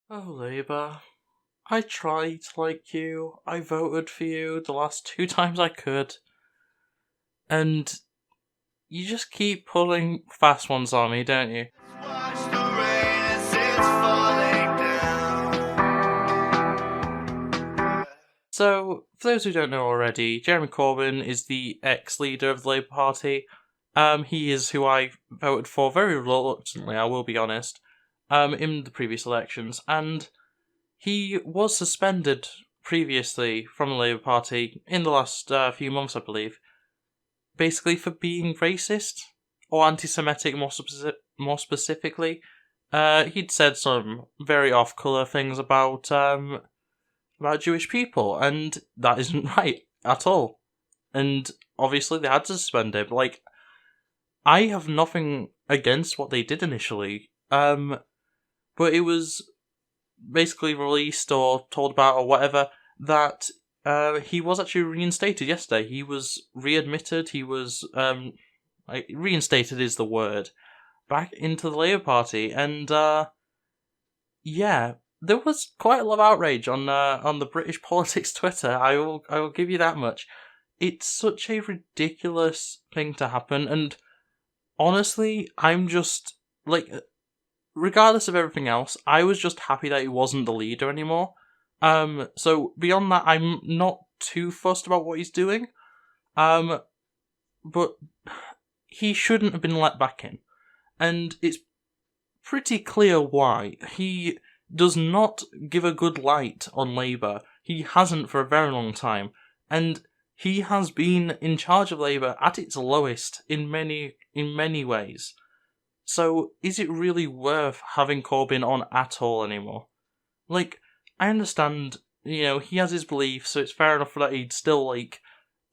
Oh, Labour. I tried to like you. I voted for you the last 2 times I could. And you just keep pulling fast ones on me, don't you? Watch the rain as it's falling down. So, for those who don't know already, Jeremy Corbyn is the ex-leader of the Labour Party. He is who I voted for very reluctantly, I will be honest, in the previous elections. And he was suspended previously from the Labour Party in the last few months, I believe, basically for being racist or anti-Semitic, more specifically. He'd said some very off-colour things about Jewish people, and that isn't right at all. And obviously, they had to suspend him. Like, I have nothing against what they did initially, but it was basically released or told about or whatever that he was actually reinstated yesterday. He was readmitted. He was reinstated is the word, back into the Labour Party, and yeah, there was quite a lot of outrage on the British politics Twitter. I will give you that much. It's such a ridiculous thing to happen, and honestly, I'm just like, regardless of everything else, I was just happy that he wasn't the leader anymore. So beyond that, I'm not too fussed about what he's doing. But he shouldn't have been let back in, and it's pretty clear why. He does not give a good light on Labour. He hasn't for a very long time, and he has been in charge of Labour at its lowest in many ways. So, is it really worth having Corbyn on at all anymore? Like, I understand, he has his beliefs, so it's fair enough that he'd still,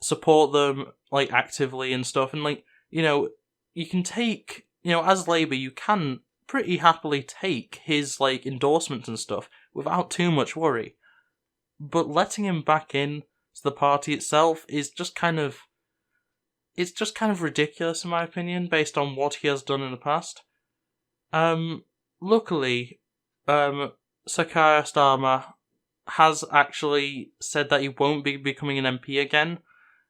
support them, actively and stuff, and, you can take, as Labour, you can pretty happily take his, endorsements and stuff without too much worry. But letting him back in to the party itself is just kind of ridiculous in my opinion, based on what he has done in the past. Luckily, Sir Keir Starmer has actually said that he won't be becoming an MP again,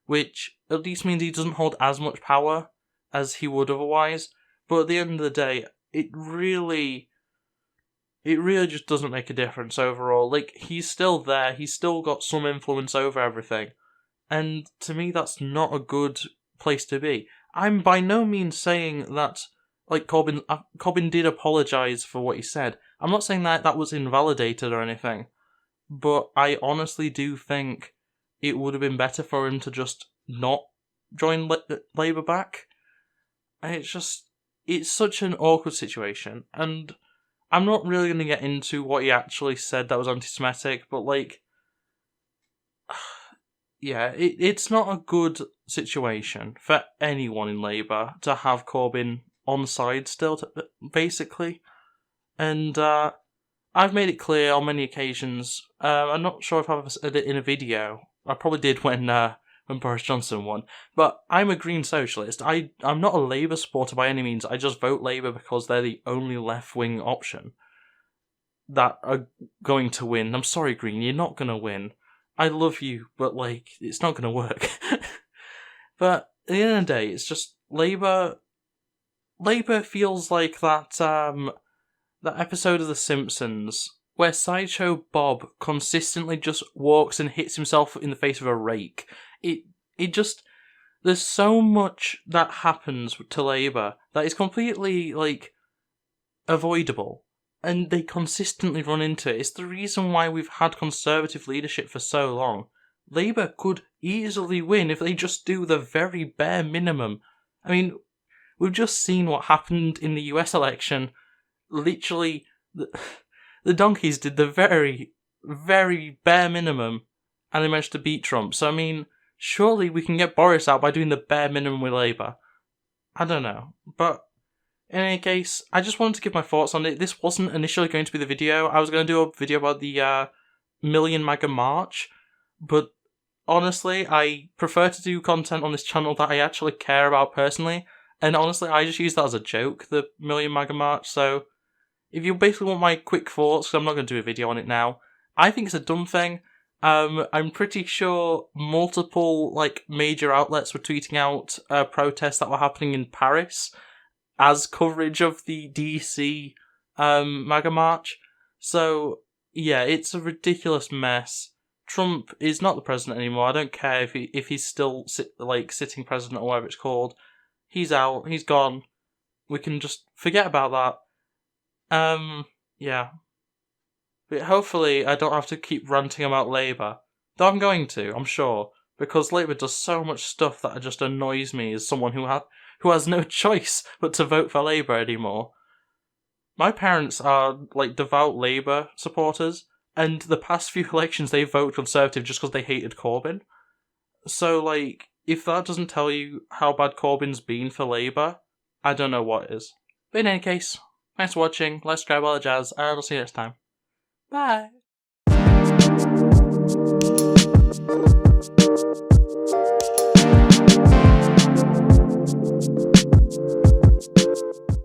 which at least means he doesn't hold as much power as he would otherwise. But at the end of the day, it really just doesn't make a difference overall. He's still there, he's still got some influence over everything. And to me, that's not a good place to be. I'm by no means saying that, Corbyn did apologise for what he said. I'm not saying that was invalidated or anything. But I honestly do think it would have been better for him to just not join Labour back. It's such an awkward situation, and I'm not really going to get into what he actually said that was anti-Semitic, but yeah, it's not a good situation for anyone in Labour to have Corbyn on side still, basically. And I've made it clear on many occasions. I'm not sure if I've said it in a video. I probably did when Boris Johnson won. But I'm a Green Socialist. I'm not a Labour supporter by any means. I just vote Labour because they're the only left-wing option that are going to win. I'm sorry, Green, you're not going to win. I love you, but, it's not going to work. But at the end of the day, it's just Labour feels like that episode of The Simpsons where Sideshow Bob consistently just walks and hits himself in the face with a rake. There's so much that happens to Labour that is completely, avoidable. And they consistently run into it. It's the reason why we've had Conservative leadership for so long. Labour could easily win if they just do the very bare minimum. I mean, we've just seen what happened in the US election. Literally, the donkeys did the very, very bare minimum, and they managed to beat Trump. So, I mean, surely we can get Boris out by doing the bare minimum with Labour. I don't know. But in any case, I just wanted to give my thoughts on it. This wasn't initially going to be the video. I was going to do a video about the Million MAGA March, but honestly, I prefer to do content on this channel that I actually care about personally, and honestly, I just use that as a joke, the Million MAGA March, so if you basically want my quick thoughts, because I'm not going to do a video on it now, I think it's a dumb thing. I'm pretty sure multiple major outlets were tweeting out protests that were happening in Paris as coverage of the DC MAGA march. So yeah, it's a ridiculous mess. Trump is not the president anymore. I don't care if he's still sitting president or whatever it's called. He's out. He's gone. We can just forget about that. Yeah. But hopefully I don't have to keep ranting about Labour. Though I'm going to, I'm sure, because Labour does so much stuff that just annoys me as someone who has no choice but to vote for Labour anymore. My parents are devout Labour supporters, and the past few elections they voted Conservative just because they hated Corbyn. So if that doesn't tell you how bad Corbyn's been for Labour, I don't know what is. But in any case, thanks for watching, let's subscribe, all the jazz, and I'll see you next time. Bye!